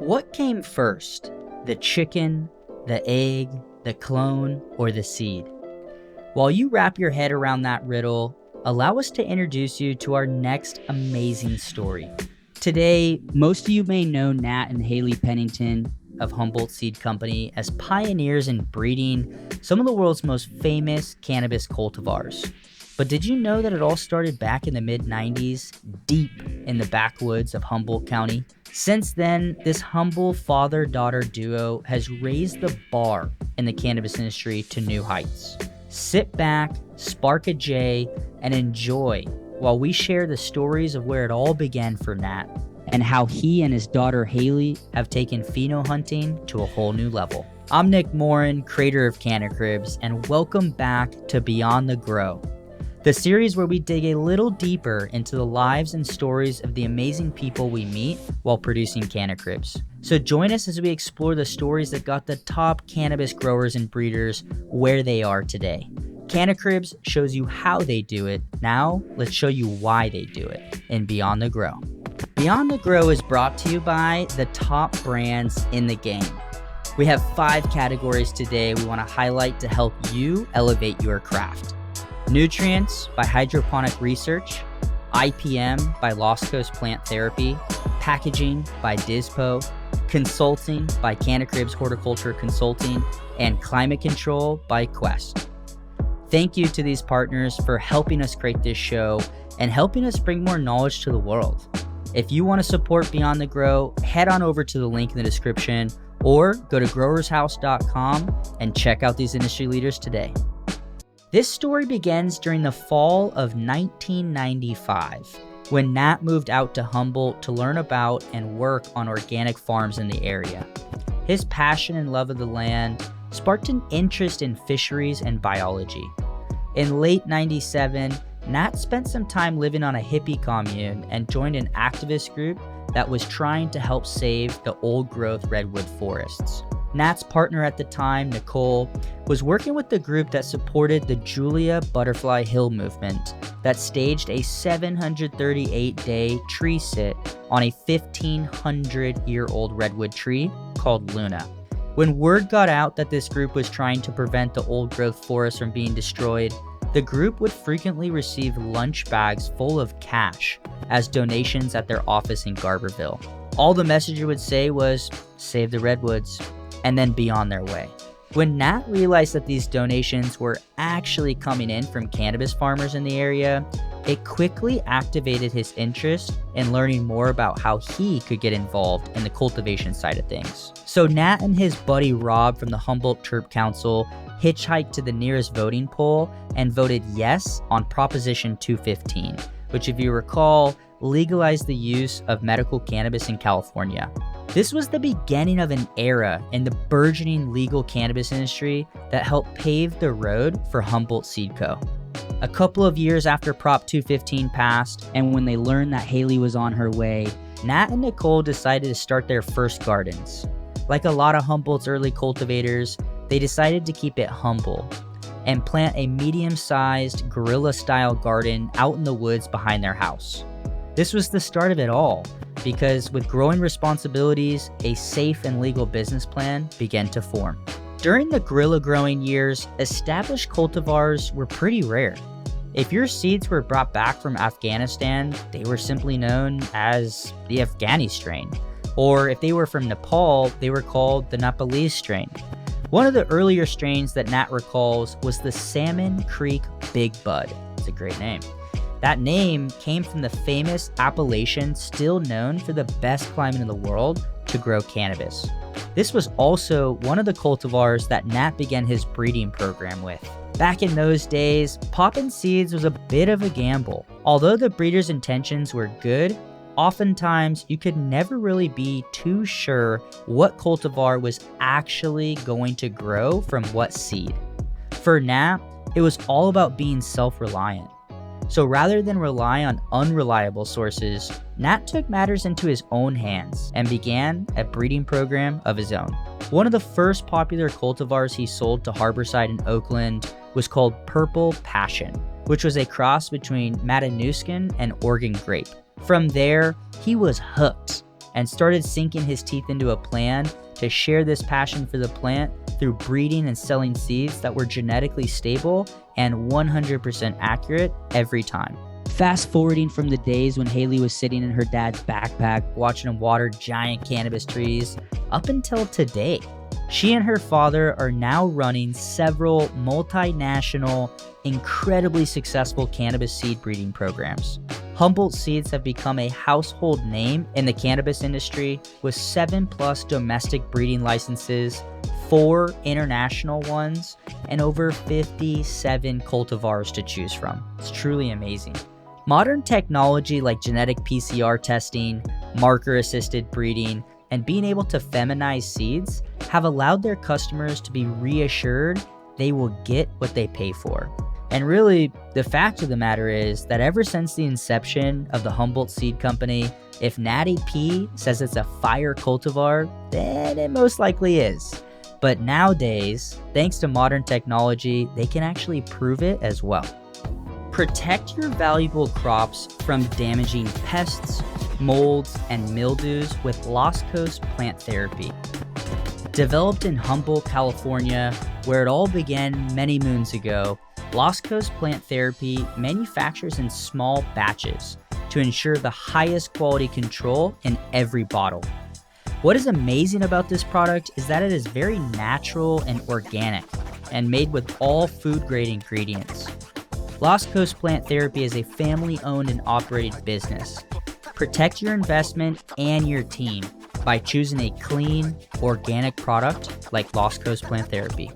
What came first? The chicken, the egg, the clone, or the seed? While you wrap your head around that riddle, allow us to introduce you to our next amazing story. Today, most of you may know Nat and Halle Pennington of Humboldt Seed Company as pioneers in breeding some of the world's most famous cannabis cultivars. But did you know that it all started back in the mid-90s, deep in the backwoods of Humboldt County? Since then, this humble father-daughter duo has raised the bar in the cannabis industry to new heights. Sit back, spark a J, and enjoy while we share the stories of where it all began for Nat and how he and his daughter Halle have taken pheno hunting to a whole new level. I'm Nick Morin, creator of Canna Cribs, and welcome back to Beyond the Grow, the series where we dig a little deeper into the lives and stories of the amazing people we meet while producing Canna Cribs. So join us as we explore the stories that got the top cannabis growers and breeders where they are today. Canna Cribs shows you how they do it. Now, let's show you why they do it in Beyond the Grow. Beyond the Grow is brought to you by the top brands in the game. We have 5 categories today we want to highlight to help you elevate your craft. Nutrients by Hydroponic Research, IPM by Lost Coast Plant Therapy, Packaging by Dispo, Consulting by CannaCribs Horticulture Consulting, and Climate Control by Quest. Thank you to these partners for helping us create this show and helping us bring more knowledge to the world. If you want to support Beyond the Grow, head on over to the link in the description or go to growershouse.com and check out these industry leaders today. This story begins during the fall of 1995, when Nat moved out to Humboldt to learn about and work on organic farms in the area. His passion and love of the land sparked an interest in fisheries and biology. In late 97, Nat spent some time living on a hippie commune and joined an activist group that was trying to help save the old-growth redwood forests. Nat's partner at the time, Nicole, was working with the group that supported the Julia Butterfly Hill movement that staged a 738-day tree sit on a 1,500-year-old redwood tree called Luna. When word got out that this group was trying to prevent the old-growth forest from being destroyed, the group would frequently receive lunch bags full of cash as donations at their office in Garberville. All the messenger would say was, "Save the redwoods," and then be on their way. When Nat realized that these donations were actually coming in from cannabis farmers in the area, it quickly activated his interest in learning more about how he could get involved in the cultivation side of things. So Nat and his buddy Rob from the Humboldt Terp Council hitchhiked to the nearest voting poll and voted yes on Proposition 215, which, if you recall, legalized the use of medical cannabis in California. This was the beginning of an era in the burgeoning legal cannabis industry that helped pave the road for Humboldt Seed Co. A couple of years after Prop 215 passed, and when they learned that Halle was on her way, Nat and Nicole decided to start their first gardens. Like a lot of Humboldt's early cultivators, they decided to keep it humble and plant a medium-sized guerrilla-style garden out in the woods behind their house. This was the start of it all, because with growing responsibilities, a safe and legal business plan began to form. During the guerrilla growing years, established cultivars were pretty rare. If your seeds were brought back from Afghanistan, they were simply known as the Afghani strain. Or if they were from Nepal, they were called the Nepalese strain. One of the earlier strains that Nat recalls was the Salmon Creek Big Bud. It's a great name. That name came from the famous appellation still known for the best climate in the world to grow cannabis. This was also one of the cultivars that Nat began his breeding program with. Back in those days, popping seeds was a bit of a gamble. Although the breeder's intentions were good, oftentimes you could never really be too sure what cultivar was actually going to grow from what seed. For Nat, it was all about being self-reliant. So rather than rely on unreliable sources, Nat took matters into his own hands and began a breeding program of his own. One of the first popular cultivars he sold to Harborside in Oakland was called Purple Passion, which was a cross between Madanuskon and Oregon grape. From there, he was hooked and started sinking his teeth into a plan to share this passion for the plant through breeding and selling seeds that were genetically stable and 100% accurate every time. Fast forwarding from the days when Halle was sitting in her dad's backpack watching him water giant cannabis trees up until today. She and her father are now running several multinational, incredibly successful cannabis seed breeding programs. Humboldt Seeds have become a household name in the cannabis industry with 7+ domestic breeding licenses, 4 international ones, and over 57 cultivars to choose from. It's truly amazing. Modern technology like genetic PCR testing, marker-assisted breeding, and being able to feminize seeds have allowed their customers to be reassured they will get what they pay for. And really, the fact of the matter is that ever since the inception of the Humboldt Seed Company, if Natty P says it's a fire cultivar, then it most likely is. But nowadays, thanks to modern technology, they can actually prove it as well. Protect your valuable crops from damaging pests, molds, and mildews with Lost Coast Plant Therapy. Developed in Humboldt, California, where it all began many moons ago, Lost Coast Plant Therapy manufactures in small batches to ensure the highest quality control in every bottle. What is amazing about this product is that it is very natural and organic and made with all food-grade ingredients. Lost Coast Plant Therapy is a family-owned and operated business. Protect your investment and your team by choosing a clean, organic product like Lost Coast Plant Therapy.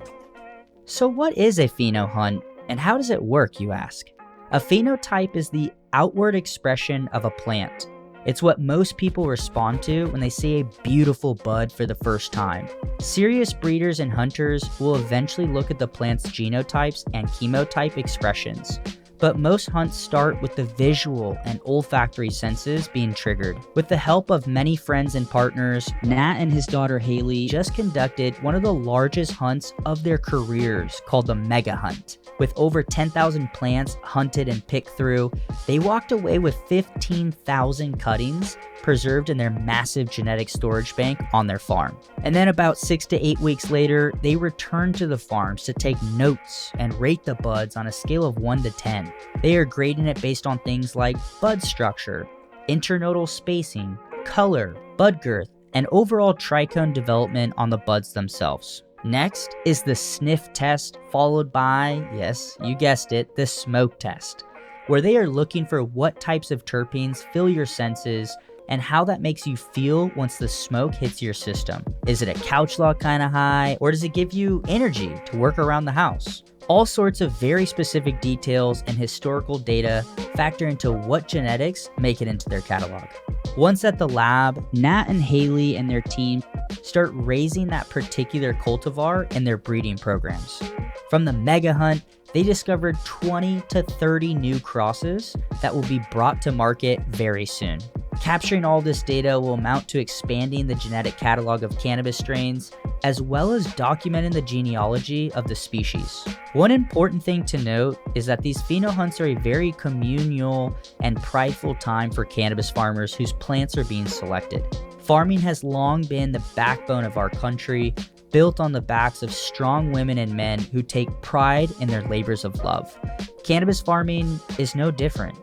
So what is a phenohunt and how does it work, you ask? A phenotype is the outward expression of a plant. It's what most people respond to when they see a beautiful bud for the first time. Serious breeders and hunters will eventually look at the plant's genotypes and chemotype expressions. But most hunts start with the visual and olfactory senses being triggered. With the help of many friends and partners, Nat and his daughter Halle just conducted one of the largest hunts of their careers called the Mega Hunt. With over 10,000 plants hunted and picked through, they walked away with 15,000 cuttings preserved in their massive genetic storage bank on their farm. And then about 6 to 8 weeks later, they returned to the farms to take notes and rate the buds on a scale of 1 to 10. They are grading it based on things like bud structure, internodal spacing, color, bud girth, and overall trichome development on the buds themselves. Next is the sniff test, followed by, yes, you guessed it, the smoke test, where they are looking for what types of terpenes fill your senses and how that makes you feel once the smoke hits your system. Is it a couch log kind of high, or does it give you energy to work around the house? All sorts of very specific details and historical data factor into what genetics make it into their catalog. Once at the lab, Nat and Halle and their team start raising that particular cultivar in their breeding programs. From the Mega Hunt, they discovered 20 to 30 new crosses that will be brought to market very soon. Capturing all this data will amount to expanding the genetic catalog of cannabis strains, as well as documenting the genealogy of the species. One important thing to note is that these phenohunts are a very communal and prideful time for cannabis farmers whose plants are being selected. Farming has long been the backbone of our country, built on the backs of strong women and men who take pride in their labors of love. Cannabis farming is no different.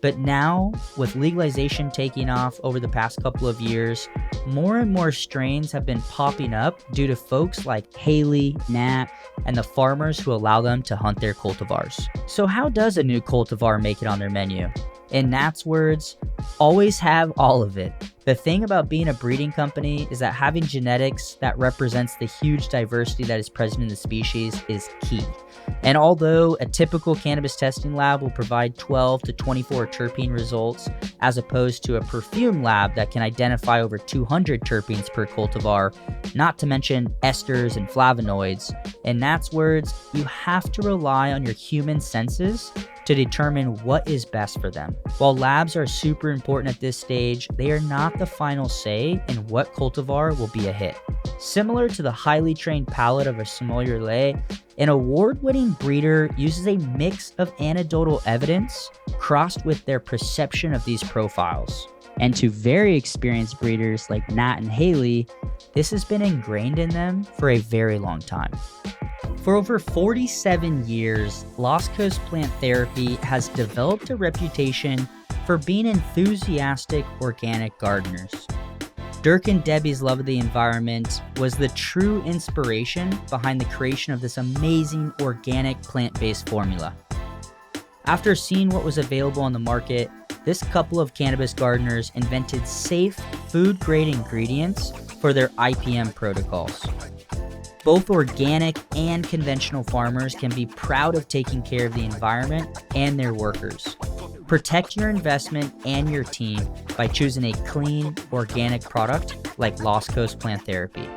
But now, with legalization taking off over the past couple of years, more and more strains have been popping up due to folks like Halle, Nat, and the farmers who allow them to hunt their cultivars. So how does a new cultivar make it on their menu? In Nat's words, always have all of it. The thing about being a breeding company is that having genetics that represents the huge diversity that is present in the species is key. And although a typical cannabis testing lab will provide 12 to 24 terpene results, as opposed to a perfume lab that can identify over 200 terpenes per cultivar, not to mention esters and flavonoids, in Nat's words, you have to rely on your human senses to determine what is best for them. While labs are super important at this stage, they are not the final say in what cultivar will be a hit. Similar to the highly trained palate of a sommelier, an award-winning breeder uses a mix of anecdotal evidence crossed with their perception of these profiles. And to very experienced breeders like Nat and Halle, this has been ingrained in them for a very long time. For over 47 years, Lost Coast Plant Therapy has developed a reputation for being enthusiastic organic gardeners. Dirk and Debbie's love of the environment was the true inspiration behind the creation of this amazing organic plant-based formula. After seeing what was available on the market, this couple of cannabis gardeners invented safe, food-grade ingredients for their IPM protocols. Both organic and conventional farmers can be proud of taking care of the environment and their workers. Protect your investment and your team by choosing a clean, organic product like Lost Coast Plant Therapy.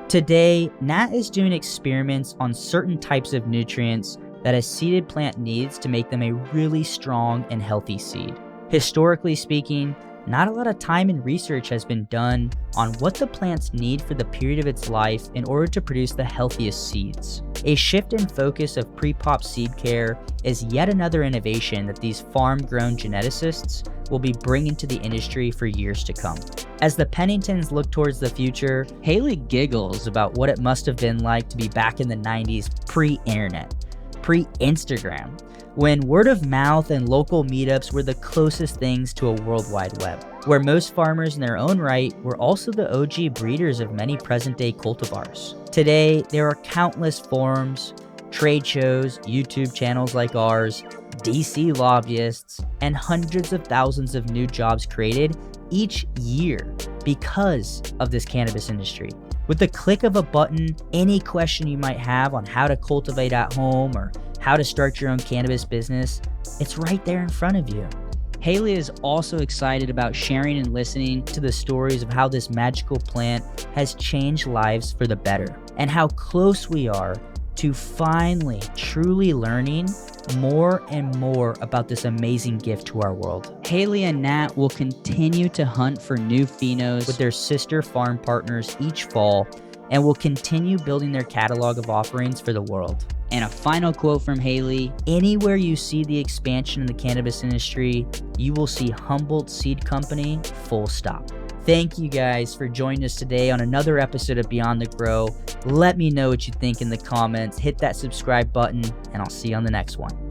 Today, Nat is doing experiments on certain types of nutrients that a seeded plant needs to make them a really strong and healthy seed. Historically speaking, not a lot of time and research has been done on what the plants need for the period of its life in order to produce the healthiest seeds. A shift in focus of pre-pop seed care is yet another innovation that these farm-grown geneticists will be bringing to the industry for years to come. As the Penningtons look towards the future, Halle giggles about what it must have been like to be back in the 90s pre-internet, pre-Instagram, when word of mouth and local meetups were the closest things to a World Wide Web, where most farmers in their own right were also the OG breeders of many present-day cultivars. Today, there are countless forums, trade shows, YouTube channels like ours, DC lobbyists, and hundreds of thousands of new jobs created each year because of this cannabis industry. With the click of a button, any question you might have on how to cultivate at home or how to start your own cannabis business, it's right there in front of you. Halle is also excited about sharing and listening to the stories of how this magical plant has changed lives for the better, and how close we are to finally truly learning more and more about this amazing gift to our world. Halle and Nat will continue to hunt for new phenos with their sister farm partners each fall, and will continue building their catalog of offerings for the world. And a final quote from Halle: anywhere you see the expansion in the cannabis industry, you will see Humboldt Seed Company, full stop. Thank you guys for joining us today on another episode of Beyond the Grow. Let me know what you think in the comments. Hit that subscribe button, and I'll see you on the next one.